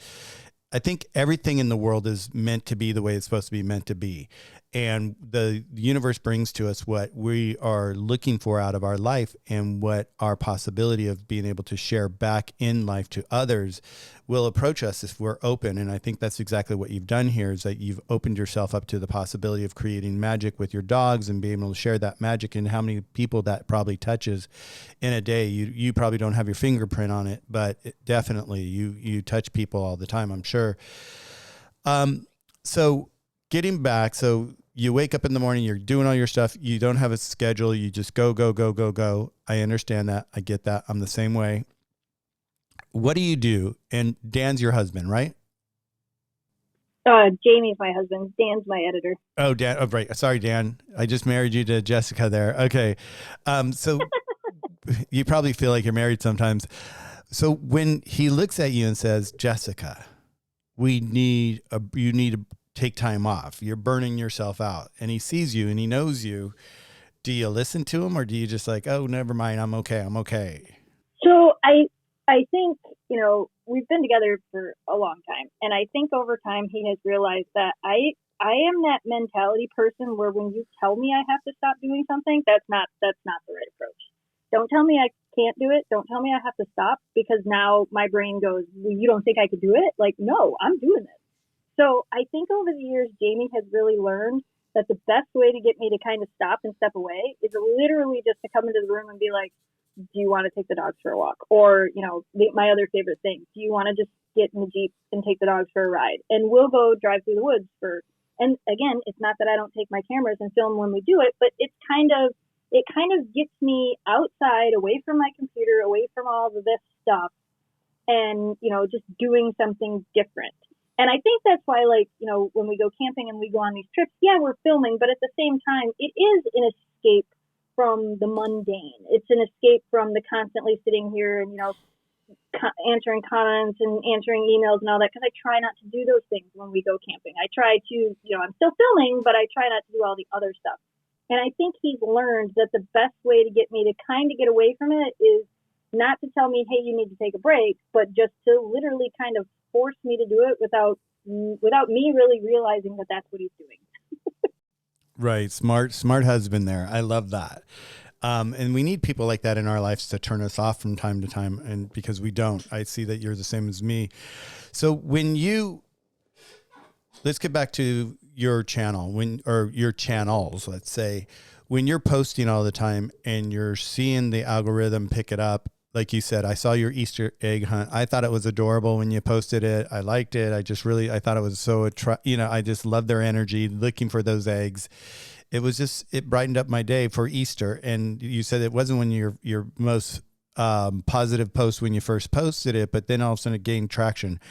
I think everything in the world is meant to be the way it's supposed to be meant to be. and the universe brings to us what we are looking for out of our life, and what our possibility of being able to share back in life to others will approach us if we're open. And I think that's exactly what you've done here, is that you've opened yourself up to the possibility of creating magic with your dogs and being able to share that magic. And how many people that probably touches in a day. You probably don't have your fingerprint on it, but definitely you touch people all the time, I'm sure. So getting back, so you wake up in the morning, you're doing all your stuff. You don't have a schedule. You just go, go, go, go, go. I understand that. I get that. I'm the same way. What do you do? And Dan's your husband, right? Jamie's my husband. Dan's my editor. Oh, Dan. Oh, right. Sorry, Dan. I just married you to Jessica there. Okay. So you probably feel like you're married sometimes. So when he looks at you and says, Jessica, you need to take time off. You're burning yourself out. And he sees you and he knows you. Do you listen to him, or do you just like, oh, never mind, I'm okay? So I think, we've been together for a long time. And I think over time he has realized that I am that mentality person where when you tell me I have to stop doing something, that's not the right approach. Don't tell me I can't do it. Don't tell me I have to stop, because now my brain goes, well, you don't think I could do it? Like, no, I'm doing this. So I think over the years, Jamie has really learned that the best way to get me to kind of stop and step away is literally just to come into the room and be like, do you want to take the dogs for a walk? Or, my other favorite thing, do you want to just get in the Jeep and take the dogs for a ride? And we'll go drive through the woods and again, it's not that I don't take my cameras and film when we do it, but it kind of gets me outside, away from my computer, away from all of this stuff, and, just doing something different. And I think that's why, when we go camping and we go on these trips, yeah, we're filming, but at the same time, it is an escape from the mundane. It's an escape from the constantly sitting here and, answering comments and answering emails and all that, because I try not to do those things when we go camping. I try to, I'm still filming, but I try not to do all the other stuff. And I think he's learned that the best way to get me to kind of get away from it is not to tell me, hey, you need to take a break, but just to literally kind of force me to do it without me really realizing that that's what he's doing. Right. Smart husband there. I love that. And we need people like that in our lives to turn us off from time to time. And because we don't, I see that you're the same as me. So let's get back to your channel, or your channels, let's say, when you're posting all the time and you're seeing the algorithm pick it up. Like you said, I saw your Easter egg hunt. I thought it was adorable when you posted it. I liked it. I thought it was so, I just love their energy, looking for those eggs. It brightened up my day for Easter. And you said it wasn't when your most positive post when you first posted it, but then all of a sudden it gained traction.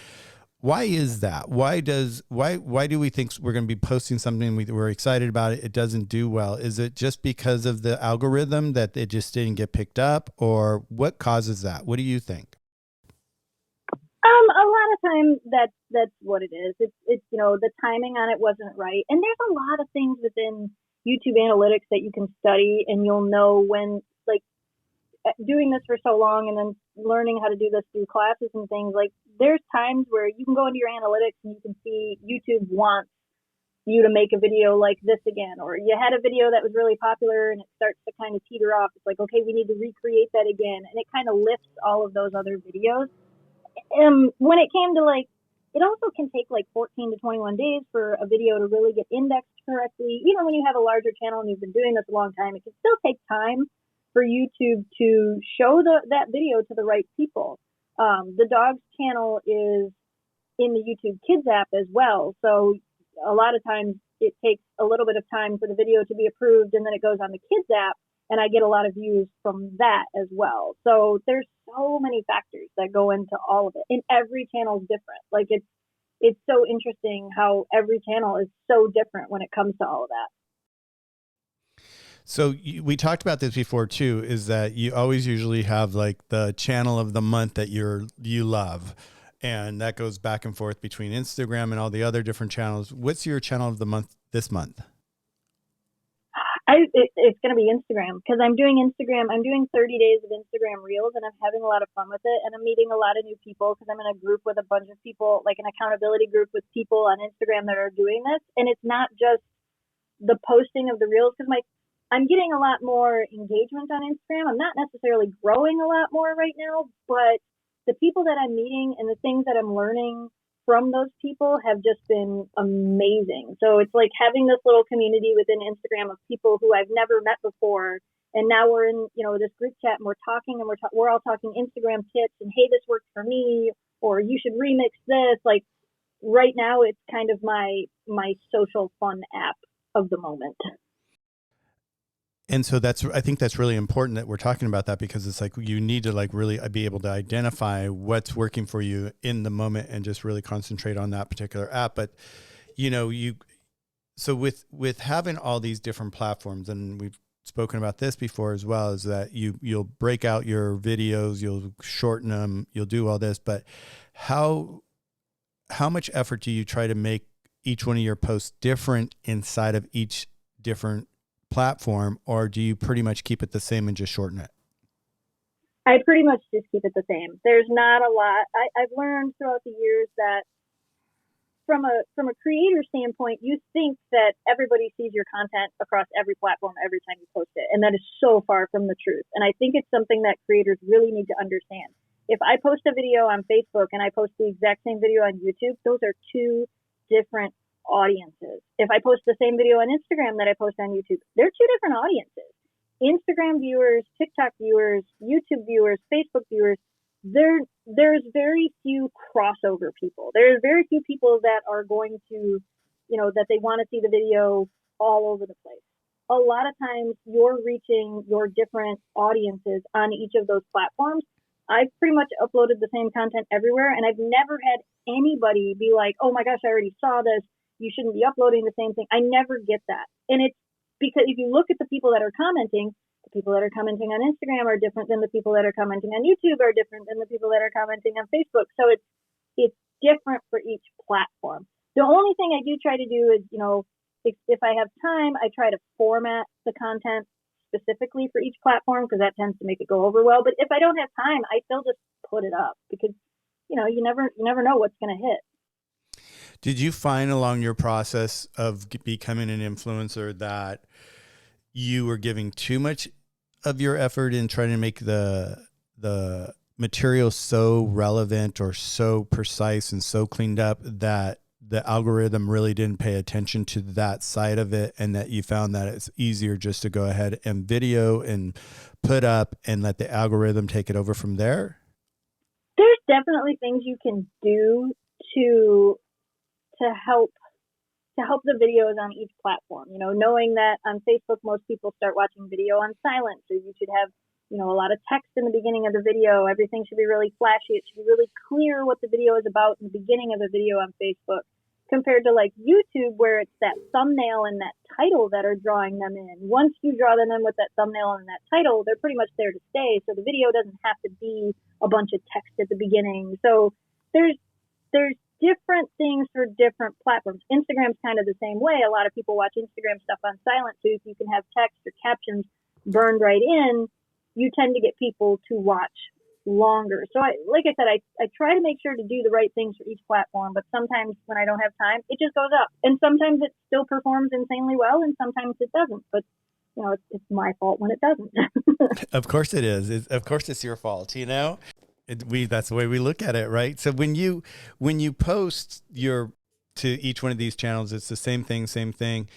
Why is that? Why do we think we're going to be posting something we're excited about it doesn't do well? Is it just because of the algorithm that it just didn't get picked up, or what causes that? What do you think? A lot of times that's what it is. It's the timing on it wasn't right. And there's a lot of things within YouTube analytics that you can study, and you'll know when, like, doing this for so long and then learning how to do this through classes and things, like, there's times where you can go into your analytics and you can see YouTube wants you to make a video like this again, or you had a video that was really popular and it starts to kind of teeter off. It's like, okay, we need to recreate that again. And it kind of lifts all of those other videos. When it came to, like, it also can take like 14 to 21 days for a video to really get indexed correctly. Even when you have a larger channel and you've been doing this a long time, it can still take time for YouTube to show that video to the right people. The dog's channel is in the YouTube Kids app as well. So a lot of times it takes a little bit of time for the video to be approved, and then it goes on the Kids app, and I get a lot of views from that as well. So there's so many factors that go into all of it, and every channel is different. Like, it's so interesting how every channel is so different when it comes to all of that. So we talked about this before too, is that you always usually have like the channel of the month that you love. And that goes back and forth between Instagram and all the other different channels. What's your channel of the month this month? It's going to be Instagram, because I'm doing Instagram. I'm doing 30 days of Instagram Reels, and I'm having a lot of fun with it. And I'm meeting a lot of new people, because I'm in a group with a bunch of people, like an accountability group with people on Instagram that are doing this. And it's not just the posting of the reels, because I'm getting a lot more engagement on Instagram. I'm not necessarily growing a lot more right now, but the people that I'm meeting and the things that I'm learning from those people have just been amazing. So it's like having this little community within Instagram of people who I've never met before. And now we're in, this group chat and we're talking and we're all talking Instagram tips and, hey, this worked for me, or you should remix this. Like right now it's kind of my social fun app of the moment. And so I think that's really important that we're talking about that, because it's like you need to like really be able to identify what's working for you in the moment and just really concentrate on that particular app. But, so with having all these different platforms, and we've spoken about this before as well, is that you'll break out your videos, you'll shorten them, you'll do all this, but how much effort do you try to make each one of your posts different inside of each different platform, or do you pretty much keep it the same and just shorten it? I pretty much just keep it the same. There's not a lot. I've learned throughout the years that from a creator standpoint, you think that everybody sees your content across every platform every time you post it. And that is so far from the truth. And I think it's something that creators really need to understand. If I post a video on Facebook and I post the exact same video on YouTube, those are two different audiences. If I post the same video on Instagram that I post on YouTube, they're two different audiences. Instagram viewers, TikTok viewers, YouTube viewers, Facebook viewers, there's very few crossover people. There's very few people that are going to, that they want to see the video all over the place. A lot of times you're reaching your different audiences on each of those platforms. I've pretty much uploaded the same content everywhere, and I've never had anybody be like, oh my gosh, I already saw this, you shouldn't be uploading the same thing. I never get that. And it's because if you look at the people that are commenting, the people that are commenting on Instagram are different than the people that are commenting on YouTube, are different than the people that are commenting on Facebook. So it's different for each platform. The only thing I do try to do is, if I have time, I try to format the content specifically for each platform, because that tends to make it go over well. But if I don't have time, I still just put it up, because, you never know what's going to hit. Did you find along your process of becoming an influencer that you were giving too much of your effort in trying to make the material so relevant or so precise and so cleaned up that the algorithm really didn't pay attention to that side of it, and that you found that it's easier just to go ahead and video and put up and let the algorithm take it over from there? There's definitely things you can do to help the videos on each platform. Knowing that on Facebook, most people start watching video on silent, so you should have, a lot of text in the beginning of the video. Everything should be really flashy. It should be really clear what the video is about in the beginning of the video on Facebook, compared to like YouTube, where it's that thumbnail and that title that are drawing them in. Once you draw them in with that thumbnail and that title, they're pretty much there to stay. So the video doesn't have to be a bunch of text at the beginning. So there's different things for different platforms. Instagram's kind of the same way. A lot of people watch Instagram stuff on silent, so if you can have text or captions burned right in, you tend to get people to watch longer. So like I said, I try to make sure to do the right things for each platform, but sometimes when I don't have time, it just goes up. And sometimes it still performs insanely well, and sometimes it doesn't. But it's my fault when it doesn't. Of course it is. Of course it's your fault, that's the way we look at it, right? So when you post to each one of these channels, it's the same thing.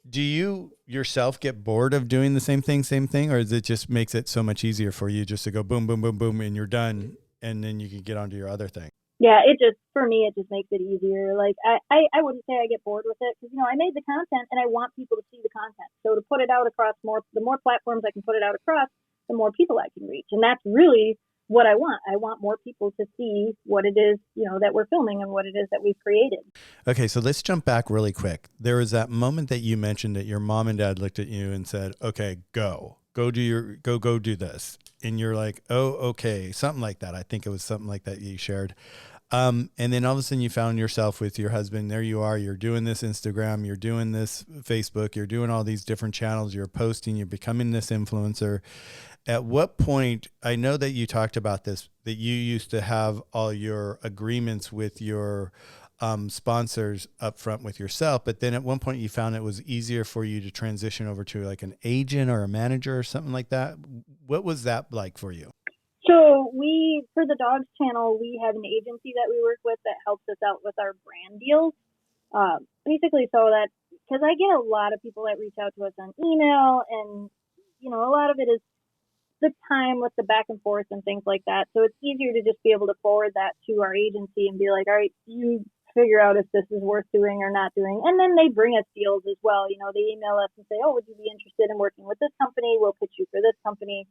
Do you yourself get bored of doing the same thing, or is it just makes it so much easier for you just to go boom, boom, boom, boom, and you're done, and then you can get onto your other thing? Yeah, for me, it just makes it easier. Like I wouldn't say I get bored with it, because I made the content and I want people to see the content. So to put it out across the more platforms I can put it out across, the more people I can reach, and that's really what I want. I want more people to see what it is, that we're filming and what it is that we've created. Okay, so let's jump back really quick. There was that moment that you mentioned that your mom and dad looked at you and said, "Okay, go do this." And you're like, "Oh, okay," something like that. I think it was something like that you shared. And then all of a sudden you found yourself with your husband. There you are. You're doing this Instagram. You're doing this Facebook. You're doing all these different channels. You're posting. You're becoming this influencer. At what point, I know that you talked about this, that you used to have all your agreements with your sponsors up front with yourself, but then at one point you found it was easier for you to transition over to like an agent or a manager or something like that. What was that like for you? So for the dogs channel, we have an agency that we work with that helps us out with our brand deals. Basically, so that because I get a lot of people that reach out to us on email, and a lot of it is the time with the back and forth and things like that. So it's easier to just be able to forward that to our agency and be like, all right, you figure out if this is worth doing or not doing. And then they bring us deals as well. They email us and say, oh, would you be interested in working with this company? We'll pitch you for this company.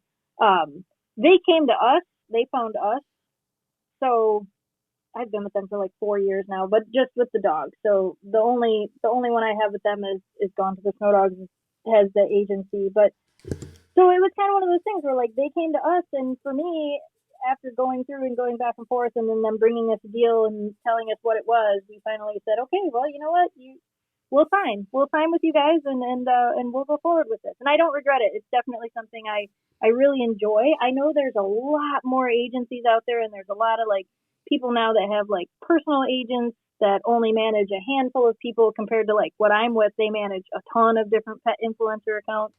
They came to us, they found us. So I've been with them for like 4 years now, but just with the dogs. So the only one I have with them is Gone to the Snow Dogs, has the agency. But so it was kind of one of those things where like they came to us, and for me, after going through and going back and forth, and then them bringing us a deal and telling us what it was, we finally said, okay, well, you know what, we'll sign with you guys, and we'll go forward with this. And I don't regret it. It's definitely something I really enjoy. I know there's a lot more agencies out there, and there's a lot of like people now that have like personal agents that only manage a handful of people compared to like what I'm with. They manage a ton of different pet influencer accounts.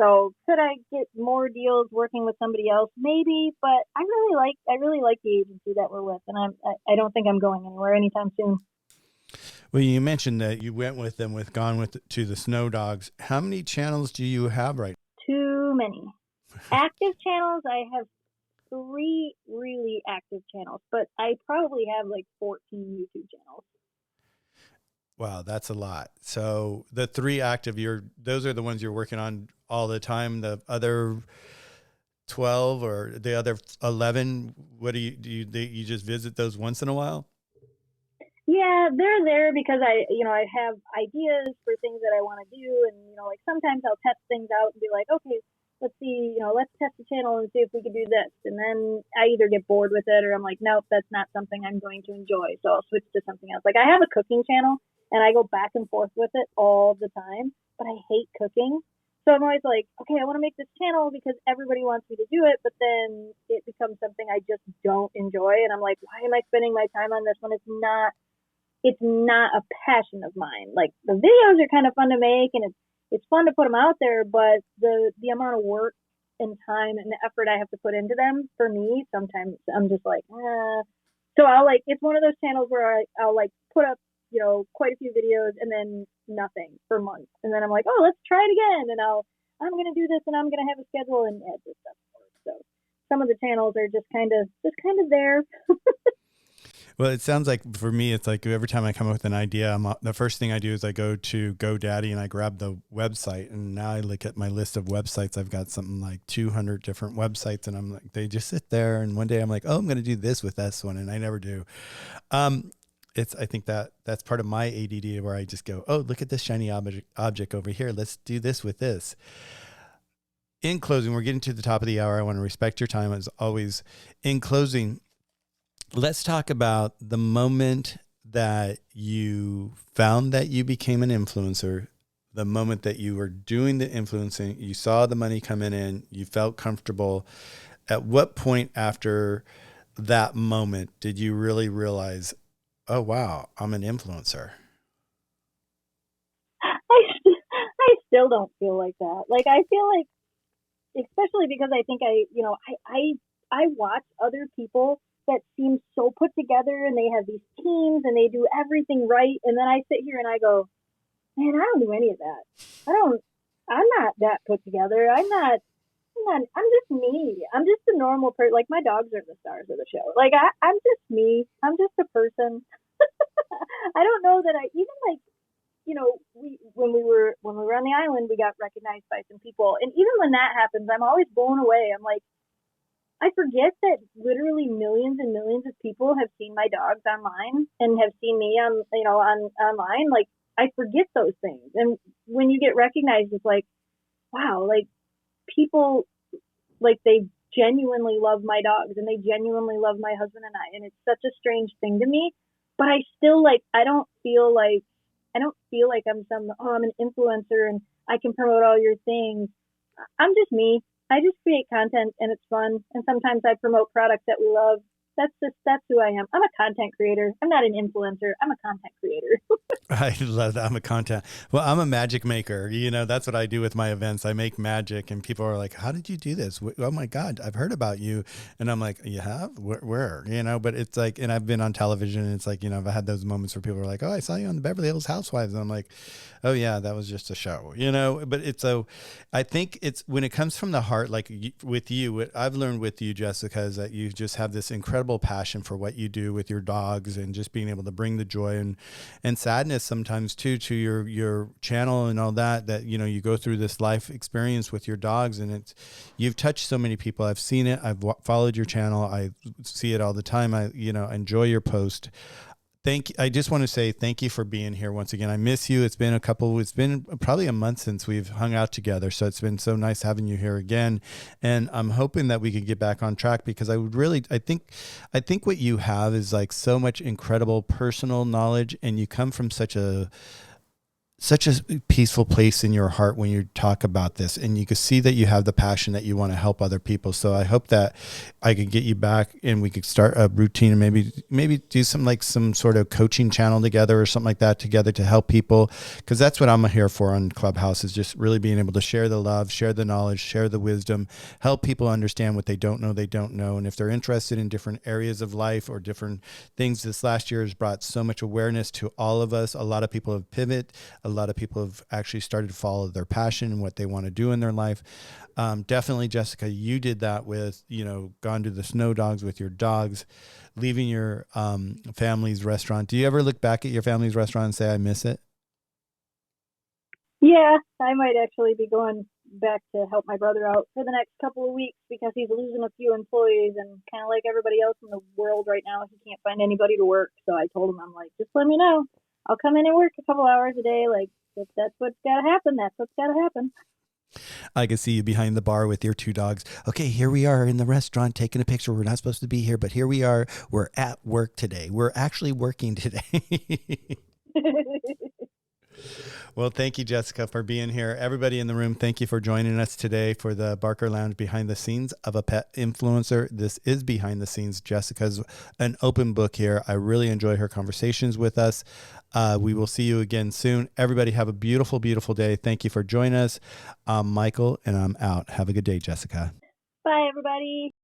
So could I get more deals working with somebody else? Maybe, but I really like the agency that we're with, and I don't think I'm going anywhere anytime soon. Well, you mentioned that you went with them with to the Snow Dogs. How many channels do you have right now? Too many. Active channels, I have 3 really active channels, but I probably have like 14 YouTube channels. Wow, that's a lot. So the 3 active, those are the ones you're working on all the time. The other 12 or the other 11, what do you just visit those once in a while? Yeah, they're there because I have ideas for things that I want to do, and like sometimes I'll test things out and be like, okay, let's see, let's test the channel and see if we can do this. And then I either get bored with it, or I'm like, nope, that's not something I'm going to enjoy. So I'll switch to something else. Like I have a cooking channel, and I go back and forth with it all the time, but I hate cooking. So I'm always like, okay, I want to make this channel because everybody wants me to do it, but then it becomes something I just don't enjoy. And I'm like, why am I spending my time on this when it's not a passion of mine? Like the videos are kind of fun to make, and it's fun to put them out there, but the amount of work and time and effort I have to put into them, for me, sometimes I'm just like, So it's one of those channels where I'll like put up, quite a few videos and then nothing for months. And then I'm like, oh, let's try it again. And I'm going to do this, and I'm going to have a schedule, and this stuff. So some of the channels are just kind of there. Well, it sounds like for me, it's like every time I come up with an idea, the first thing I do is I go to GoDaddy and I grab the website. And now I look at my list of websites. I've got something like 200 different websites, and I'm like, they just sit there. And one day I'm like, oh, I'm going to do this with this one. And I never do. I think that's part of my ADD where I just go, oh, look at this shiny object over here. Let's do this with this. In closing, we're getting to the top of the hour. I want to respect your time as always. In closing, let's talk about the moment that you found that you became an influencer, the moment that you were doing the influencing, you saw the money coming in, you felt comfortable. At what point after that moment did you really realize, oh, wow, I'm an influencer? I still don't feel like that. Like, I feel like, especially because I think I watch other people that seem so put together, and they have these teams and they do everything right. And then I sit here and I go, man, I don't do any of that. I'm not that put together. I'm just me. I'm just a normal person. Like, my dogs are the stars of the show. Like, I'm just me. I'm just a person. I don't know that when we were on the island, we got recognized by some people. And even when that happens, I'm always blown away. I'm like, I forget that literally millions and millions of people have seen my dogs online and have seen me on online. Like, I forget those things. And when you get recognized, it's like, wow, like people, like they genuinely love my dogs, and they genuinely love my husband and I. And it's such a strange thing to me, but I still I don't feel like I'm an influencer and I can promote all your things. I'm just me. I just create content, and it's fun. And sometimes I promote products that we love. That's who I am. I'm a content creator. I'm not an influencer. I'm a content creator. I love that. I'm a content. Well, I'm a magic maker. You know, that's what I do with my events. I make magic, and people are like, "How did you do this?" Oh my God, I've heard about you, and I'm like, "You have? Where?" You know, but it's like, and I've been on television, and it's like, you know, I've had those moments where people are like, "Oh, I saw you on the Beverly Hills Housewives," and I'm like, "Oh yeah, that was just a show," you know. But it's so, I think it's when it comes from the heart, like with you, what I've learned with you, Jessica, is that you just have this incredible passion for what you do with your dogs, and just being able to bring the joy and sadness sometimes too to your channel and all that, that you know you go through this life experience with your dogs, and it's you've touched so many people. I've seen it. I've followed your channel. I see it all the time. I enjoy your post. I just want to say thank you for being here once again. I miss you. It's been probably a month since we've hung out together. So it's been so nice having you here again. And I'm hoping that we could get back on track, because I think what you have is like so much incredible personal knowledge, and you come from such a peaceful place in your heart when you talk about this, and you can see that you have the passion that you want to help other people. So I hope that I could get you back, and we could start a routine, and maybe do some sort of coaching channel together or something like that together to help people. Cause that's what I'm here for on Clubhouse, is just really being able to share the love, share the knowledge, share the wisdom, help people understand what they don't know. And if they're interested in different areas of life or different things, this last year has brought so much awareness to all of us. A lot of people have pivoted. A lot of people have actually started to follow their passion and what they want to do in their life. Definitely, Jessica, you did that with, gone to the Snow Dogs with your dogs, leaving your family's restaurant. Do you ever look back at your family's restaurant and say, I miss it? Yeah, I might actually be going back to help my brother out for the next couple of weeks, because he's losing a few employees, and kind of like everybody else in the world right now, he can't find anybody to work. So I told him, I'm like, just let me know. I'll come in and work a couple hours a day. Like, if that's what's got to happen, that's what's got to happen. I can see you behind the bar with your two dogs. Okay, here we are in the restaurant taking a picture. We're not supposed to be here, but here we are. We're at work today. We're actually working today. Well, thank you, Jessica, for being here. Everybody in the room, thank you for joining us today for the Barker Lounge Behind the Scenes of a Pet Influencer. This is Behind the Scenes. Jessica's an open book here. I really enjoy her conversations with us. We will see you again soon. Everybody have a beautiful, beautiful day. Thank you for joining us. I'm Michael, and I'm out. Have a good day, Jessica. Bye, everybody.